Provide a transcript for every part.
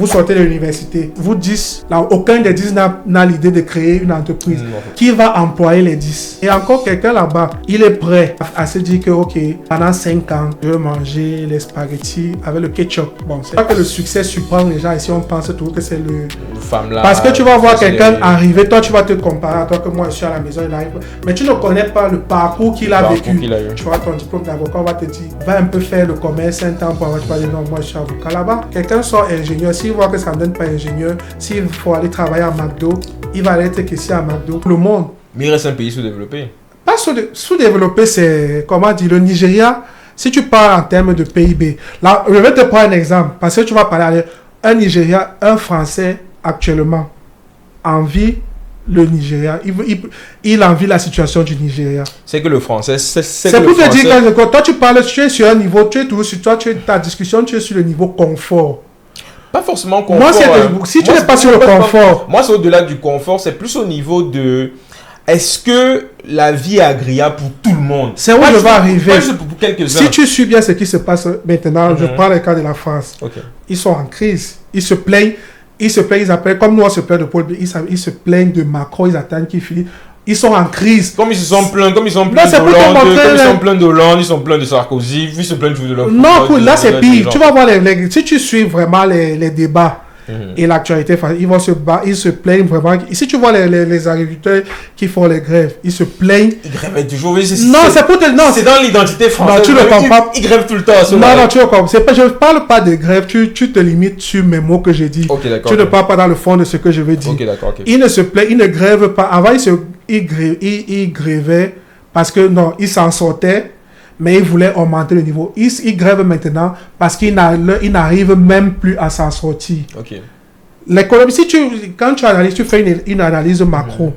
Vous sortez de l'université, vous 10, là, aucun des 10 n'a l'idée de créer une entreprise. Qui va employer les 10? Et encore quelqu'un là-bas, il est prêt à se dire que, ok, pendant 5 ans, je vais manger les spaghettis avec le ketchup. Bon, c'est pas que le succès surprend les gens ici, on pense toujours que c'est le femme là. Parce que tu vas voir quelqu'un arriver, toi tu vas te comparer à toi que moi je suis à la maison, il arrive. Mais tu ne connais pas le parcours qu'il a vécu. Tu vois ton diplôme d'avocat, on va te dire, va un peu faire le commerce un temps pour avoir, tu vas dire non, moi je suis avocat là-bas. Quelqu'un sort ingénieur, s'il voit que ça ne donne pas ingénieur, s'il faut aller travailler à McDo, il va aller être caissier à McDo. Le monde. Mais il reste un pays sous-développé. Pas sous-développé, c'est, comment dire, le Nigeria, si tu parles en termes de PIB. Là, je vais te prendre un exemple, parce que tu vas parler un Nigeria, un Français actuellement envie le Nigeria, il envie la situation du Nigeria. C'est que le français, c'est pour te dire que toi tu parles, tu es sur un niveau, tu es toujours sur toi, ta discussion, tu es sur le niveau confort. Pas forcément confort. Moi, si tu n'es pas sur le confort. Moi, c'est au-delà du confort, c'est plus au niveau de... Est-ce que la vie est agréable pour tout le monde? C'est où je vais arriver. Pour quelques-uns. Si tu suis bien ce qui se passe maintenant, je prends le cas de la France. Okay. Ils sont en crise. Ils se plaignent, ils appellent, comme nous on se plaint de Paul, ils se plaignent de Macron, ils attendent qu'il finisse. Ils sont en crise. Comme ils sont pleins d'Hollande, ils sont pleins de Sarkozy, ils se plaignent de leur... Non, là c'est pire. Tu vas voir, si tu suis vraiment les débats, et l'actualité, ils se plaignent vraiment. Si tu vois les agriculteurs qui font les grèves, ils se plaignent. Ils grèvent toujours. C'est dans l'identité française. Non, tu ne comprends pas. Ils grèvent tout le temps. Non, tu ne comprends pas. Je ne parle pas de grève. Tu te limites sur mes mots que j'ai dit. Tu ne parles pas dans le fond de ce que je veux dire. Ils ne se plaignent, ils ne grèvent pas. Avant, ils grévaient parce que non, ils s'en sortaient. Mais ils voulaient augmenter le niveau. Ils grèvent maintenant parce qu'ils n'arrivent même plus à s'en sortir. L'économie, quand tu analyses, tu fais une analyse macro.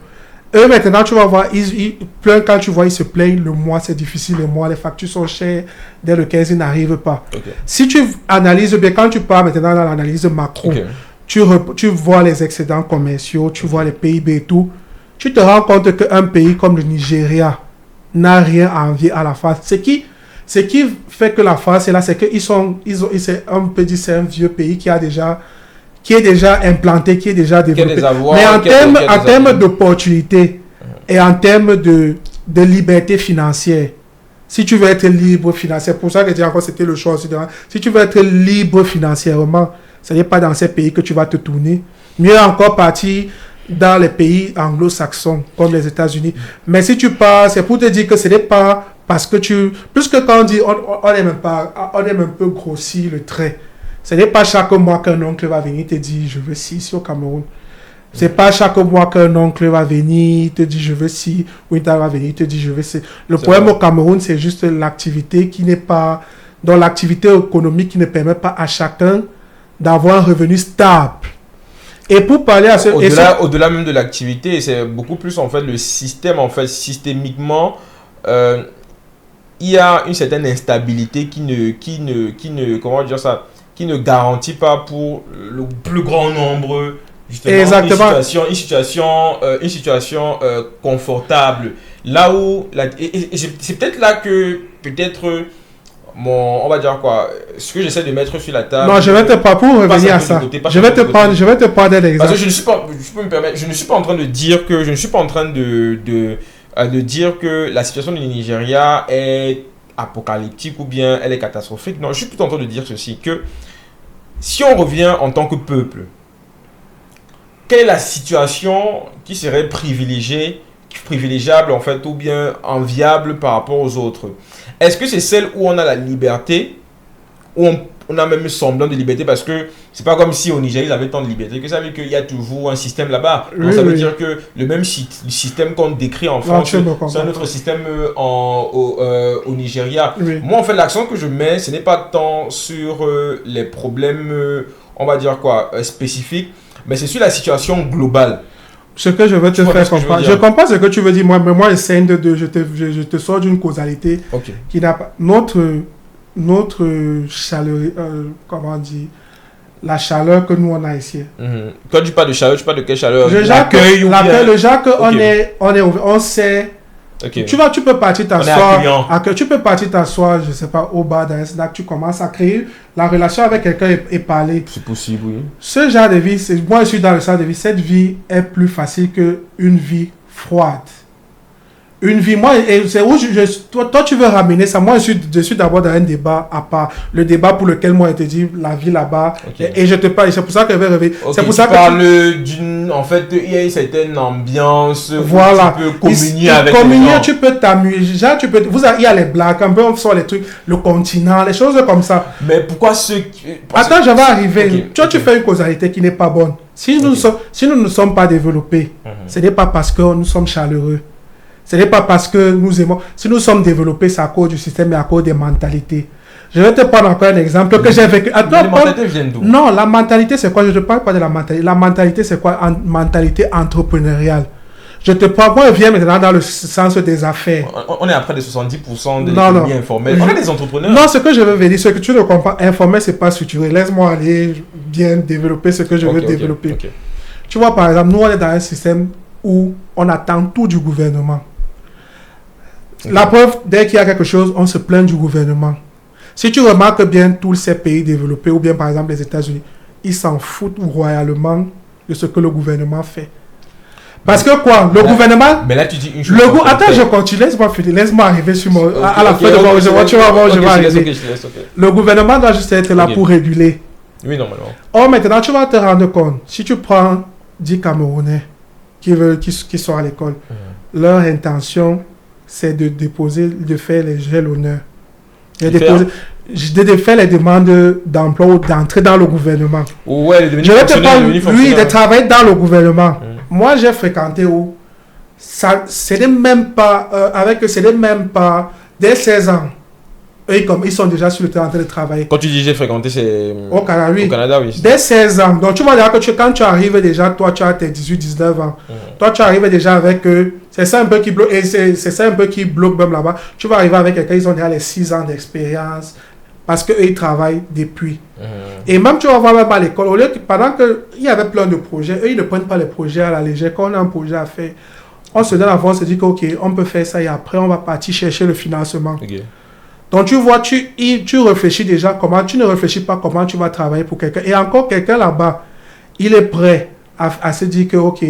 Eux, maintenant, tu vas voir, quand tu vois, ils se plaignent, le mois, c'est difficile, le mois, les factures sont chères, dès le 15, ils n'arrivent pas. Si tu analyses bien, quand tu pars maintenant dans l'analyse macro, tu vois les excédents commerciaux, tu vois les PIB et tout, tu te rends compte qu'un pays comme le Nigeria n'a rien à envier à la France. Ce qui fait que la France est là, c'est on peut dire c'est un vieux pays qui est déjà implanté, qui est déjà développé. Mais en termes d'opportunités et en termes de liberté financière, si tu veux être libre financièrement, pour ça que je dis encore c'était le choix aussi. Si tu veux être libre financièrement, ce n'est pas dans ces pays que tu vas te tourner. Mieux encore partir dans les pays anglo-saxons comme les États-Unis. Mais si tu pars, c'est pour te dire que ce n'est pas parce que plus que quand on dit on aime un peu grossir le trait. Ce n'est pas chaque mois qu'un oncle va venir te dire je veux ci ici au Cameroun. C'est pas chaque mois qu'un oncle va venir te dire je veux ci, ou il va venir te dire je veux ci. Le problème au Cameroun, c'est juste l'activité qui n'est pas dans l'activité économique qui ne permet pas à chacun d'avoir un revenu stable. Et pour parler à au-delà même de l'activité, c'est beaucoup plus en fait le système, en fait systémiquement il y a une certaine instabilité qui ne comment dire ça, qui ne garantit pas pour le plus grand nombre justement une situation confortable, là où c'est peut-être là que on va dire quoi, ce que j'essaie de mettre sur la table. Non, je vais te pas pour revenir à ça. Je vais te prendre un exemple. Parce que je ne suis pas en train de dire que de dire que la situation du Nigeria est apocalyptique ou bien elle est catastrophique. Non, je suis plutôt en train de dire ceci, que si on revient en tant que peuple, quelle est la situation qui serait privilégiable en fait ou bien enviable par rapport aux autres? Est-ce que c'est celle où on a la liberté, où on a même semblant de liberté, parce que c'est pas comme si au Nigeria ils avaient tant de liberté que ça veut dire qu'il y a toujours un système là-bas. Donc ça veut dire que le même système qu'on décrit en France, c'est un autre système au Nigeria. Moi en fait l'accent que je mets, ce n'est pas tant sur les problèmes, on va dire quoi, spécifiques, mais c'est sur la situation globale. Ce que je veux te faire comprendre. Je comprends ce que tu veux dire, moi, mais moi, je te sors d'une causalité qui n'a pas... Notre chaleur, comment dire, la chaleur que nous, on a ici. Quand tu parles de chaleur, tu parles de quelle chaleur? L'accueil, le genre qu'on on sait Okay. Tu peux partir t'asseoir. Tu peux partir t'asseoir, je sais pas, au bar d'un snack. Tu commences à créer la relation avec quelqu'un et parler. C'est possible, oui. Ce genre de vie, moi je suis dans le genre de vie. Cette vie est plus facile qu'une vie froide. Une vie, moi, c'est où toi tu veux ramener ça. Moi, je suis d'abord dans un débat à part. Le débat pour lequel moi, je te dis la vie là-bas. Okay. Et je te parle, c'est pour ça que je vais revenir. Okay, c'est pour ça que tu parles d'une. En fait, il y a une certaine ambiance. Voilà. Où tu peux communier avec les gens. Tu peux t'amuser. Genre, il y a les blagues, un peu, on sort les trucs, le continent, les choses comme ça. Mais pourquoi ceux. Attends, je vais arriver. Tu fais une causalité qui n'est pas bonne. Si nous ne sommes pas développés, ce n'est pas parce que nous sommes chaleureux. Ce n'est pas parce que nous aimons. Si nous sommes développés, c'est à cause du système et à cause des mentalités. Je vais te prendre encore un exemple que j'ai vécu. Les mentalités viennent d'où? Non, la mentalité, c'est quoi? Je ne te parle pas de la mentalité. La mentalité, c'est quoi? Mentalité entrepreneuriale. Je te prends, moi, je viens maintenant dans le sens des affaires. On est à près de 70% de l'économie informelle. On est des entrepreneurs. Non, ce que je veux dire, ce que tu ne comprends, informel, ce n'est pas structuré. Laisse-moi aller bien développer ce que je veux développer. Tu vois, par exemple, nous, on est dans un système où on attend tout du gouvernement. La preuve, dès qu'il y a quelque chose, on se plaint du gouvernement. Si tu remarques bien tous ces pays développés, ou bien par exemple les États-Unis, ils s'en foutent royalement de ce que le gouvernement fait. Parce que quoi, le gouvernement... Mais là, tu dis une chose... Attends, je continue, laisse-moi arriver sur mon... à la fin de mon... Tu vas voir, je vais arriver. Le gouvernement doit juste être là pour réguler. Oui, normalement. Or, maintenant, tu vas te rendre compte, si tu prends 10 Camerounais qui sont à l'école, leur intention... c'est de faire les gels l'honneur. De faire les demandes d'emploi ou d'entrer dans le gouvernement. Ouais, je vais te parler, lui, de travailler dans le gouvernement. Moi, j'ai fréquenté où ce n'est même pas, dès 16 ans. Eux, comme ils sont déjà sur le terrain en train de travailler. Quand tu dis j'ai fréquenté, c'est au Canada, oui. Au Canada, oui. Dès 16 ans. Donc, tu vois déjà que quand tu arrives déjà, toi, tu as tes 18-19 ans. Toi, tu arrives déjà avec... c'est ça un peu qui bloque. Et c'est ça un peu qui bloque même là-bas. Tu vas arriver avec quelqu'un, ils ont déjà les 6 ans d'expérience. Parce qu'eux, ils travaillent depuis. Et même, tu vas voir même à l'école, au lieu que, pendant qu'il y avait plein de projets, eux, ils ne prennent pas les projets à la légère. Quand on a un projet à faire, on se donne avant, on se dit que, OK, on peut faire ça et après, on va partir chercher le financement. Okay. Donc, tu vois, tu réfléchis déjà comment, tu ne réfléchis pas comment tu vas travailler pour quelqu'un. Et encore, quelqu'un là-bas, il est prêt à se dire que, OK,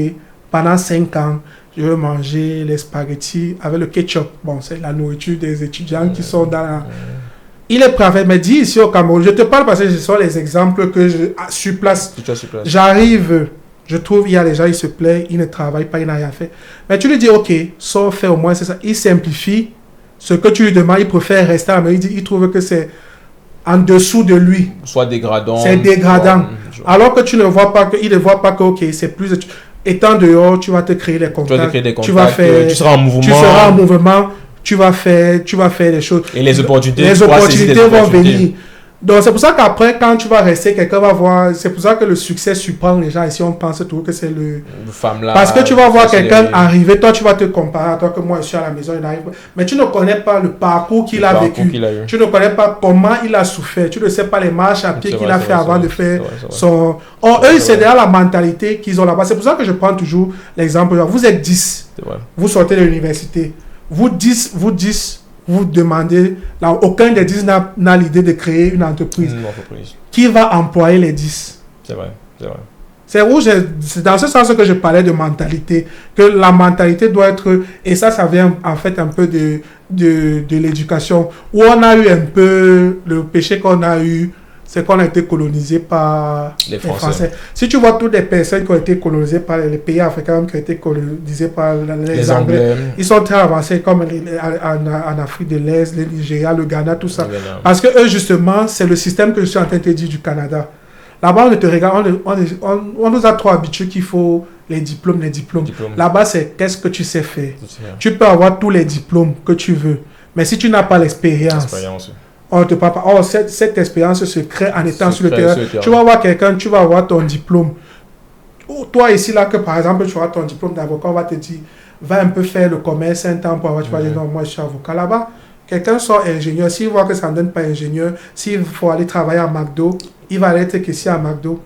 pendant 5 ans, je veux manger les spaghettis avec le ketchup. Bon, c'est la nourriture des étudiants qui sont dans la... Il est prêt à faire. Mais dis ici au Cameroun, je te parle parce que ce sont les exemples que sur place. J'arrive, je trouve, il y a des gens, ils se plaignent, ils ne travaillent pas, ils n'ont rien fait. Mais tu lui dis, OK, sauf fait au moins, c'est ça. Il simplifie. Ce que tu lui demandes, il préfère rester à la maison. Il trouve que c'est en dessous de lui. Soit dégradant. C'est dégradant. Alors que tu ne vois pas il ne voit pas que, OK, c'est plus... Étant dehors, tu vas te créer les contacts. Tu vas faire... Tu seras en mouvement. Tu vas faire des choses. Et les opportunités vont venir. Donc, c'est pour ça qu'après, quand tu vas rester, quelqu'un va voir... C'est pour ça que le succès surprend les gens. Ici, on pense toujours que c'est le femme là. Parce que tu vas voir quelqu'un arriver, toi, tu vas te comparer à toi que moi, je suis à la maison, il arrive. Mais tu ne connais pas le parcours qu'il a vécu. Tu ne connais pas comment il a souffert. Tu ne sais pas les marches à pied qu'il a fait avant de faire son... Or, eux, c'est derrière la mentalité qu'ils ont là-bas. C'est pour ça que je prends toujours l'exemple. Vous êtes 10. Vous sortez de l'université. Vous demandez, là, aucun des 10 n'a l'idée de créer une entreprise. Qui va employer les 10? C'est vrai. C'est dans ce sens que je parlais de mentalité. Que la mentalité doit être... Et ça vient en fait un peu de l'éducation. Où on a eu un peu... Le péché qu'on a eu, c'est qu'on a été colonisé par les Français. Si tu vois toutes les personnes qui ont été colonisées par les pays africains, qui ont été colonisés par les Anglais, ils sont très avancés comme en Afrique de l'Est, le Nigeria, le Ghana, tout ça. Parce que eux, justement, c'est le système que je suis en train de te dire du Canada. Là-bas, on te regarde, on nous a trop habitués qu'il faut les diplômes. Là-bas, c'est qu'est-ce que tu sais faire. Tu peux avoir tous les diplômes que tu veux, mais si tu n'as pas l'expérience, on te parle pas. Oh, cette expérience se crée en étant sur le terrain. Tu vas voir quelqu'un, tu vas avoir ton diplôme. Toi ici, là, que par exemple, tu auras ton diplôme d'avocat, on va te dire, va un peu faire le commerce un temps pour avoir, tu vas dire, non, moi je suis avocat là-bas. Quelqu'un sort ingénieur, s'il voit que ça ne donne pas ingénieur, s'il faut aller travailler à McDo, il va aller être caissier à McDo.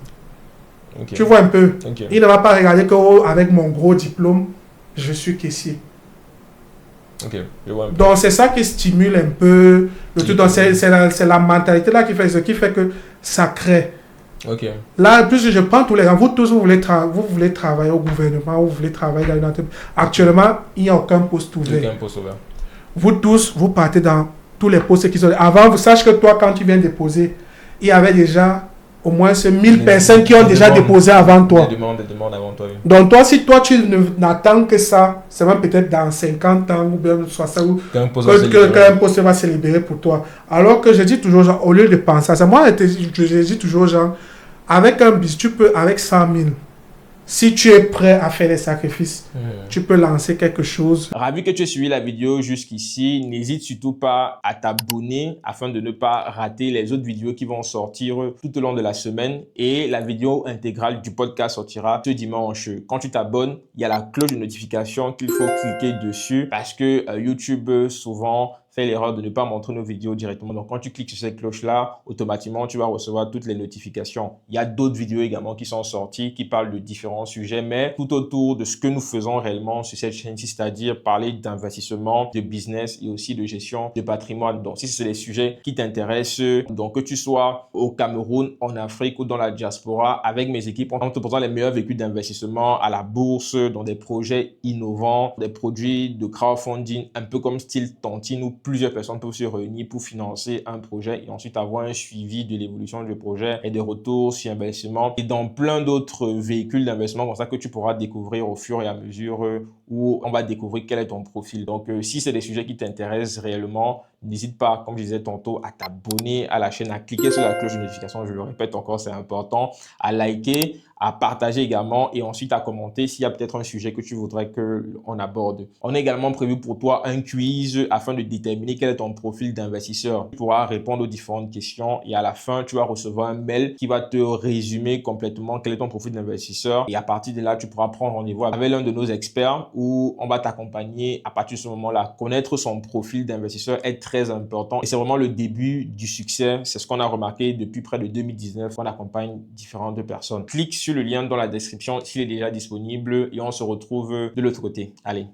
Tu vois un peu. Il ne va pas regarder que avec mon gros diplôme, je suis caissier. Ok, je vois. Donc, c'est ça qui stimule un peu le tout. Donc, c'est la mentalité là qui fait que ça crée. Ok. Là, puisque je prends tous les gens, vous tous, vous voulez travailler au gouvernement, vous voulez travailler dans une entreprise. Actuellement, il n'y a aucun poste ouvert. Aucun poste ouvert. Vous tous, vous partez dans tous les postes qui sont... Avant, vous sachez que toi, quand tu viens déposer, il y avait déjà au moins 1000 personnes qui ont déjà déposé avant toi. Des demandes avant toi. Oui. Donc toi, si toi, tu n'attends que ça, c'est même peut-être dans 50 ans ou bien 60 ans qu'un poste va se libérer pour toi. Alors que je dis toujours, genre, au lieu de penser à ça, moi, je dis toujours, genre, avec un bis, tu peux, avec 100 000, si tu es prêt à faire des sacrifices, tu peux lancer quelque chose. Ravi que tu aies suivi la vidéo jusqu'ici. N'hésite surtout pas à t'abonner afin de ne pas rater les autres vidéos qui vont sortir tout au long de la semaine. Et la vidéo intégrale du podcast sortira ce dimanche. Quand tu t'abonnes, il y a la cloche de notification qu'il faut cliquer dessus parce que YouTube souvent fait l'erreur de ne pas montrer nos vidéos directement. Donc, quand tu cliques sur cette cloche-là, automatiquement, tu vas recevoir toutes les notifications. Il y a d'autres vidéos également qui sont sorties, qui parlent de différents sujets, mais tout autour de ce que nous faisons réellement sur cette chaîne-ci, c'est-à-dire parler d'investissement, de business et aussi de gestion de patrimoine. Donc, si c'est des sujets qui t'intéressent, donc que tu sois au Cameroun, en Afrique ou dans la diaspora, avec mes équipes, on te proposera les meilleurs véhicules d'investissement à la bourse, dans des projets innovants, des produits de crowdfunding, un peu comme style Tontine ou plusieurs personnes peuvent se réunir pour financer un projet et ensuite avoir un suivi de l'évolution du projet et des retours sur investissement et dans plein d'autres véhicules d'investissement comme ça que tu pourras découvrir au fur et à mesure où on va découvrir quel est ton profil. Donc, si c'est des sujets qui t'intéressent réellement, n'hésite pas, comme je disais tantôt, à t'abonner à la chaîne, à cliquer sur la cloche de notification, je le répète encore, c'est important, à liker, à partager également et ensuite à commenter s'il y a peut-être un sujet que tu voudrais qu'on aborde. On a également prévu pour toi un quiz afin de déterminer quel est ton profil d'investisseur. Tu pourras répondre aux différentes questions et à la fin, tu vas recevoir un mail qui va te résumer complètement quel est ton profil d'investisseur et à partir de là, tu pourras prendre rendez-vous avec l'un de nos experts où on va t'accompagner à partir de ce moment-là. Connaître son profil d'investisseur est très important et c'est vraiment le début du succès. C'est ce qu'on a remarqué depuis près de 2019. On accompagne différentes personnes. Clique sur le lien dans la description s'il est déjà disponible et on se retrouve de l'autre côté. Allez.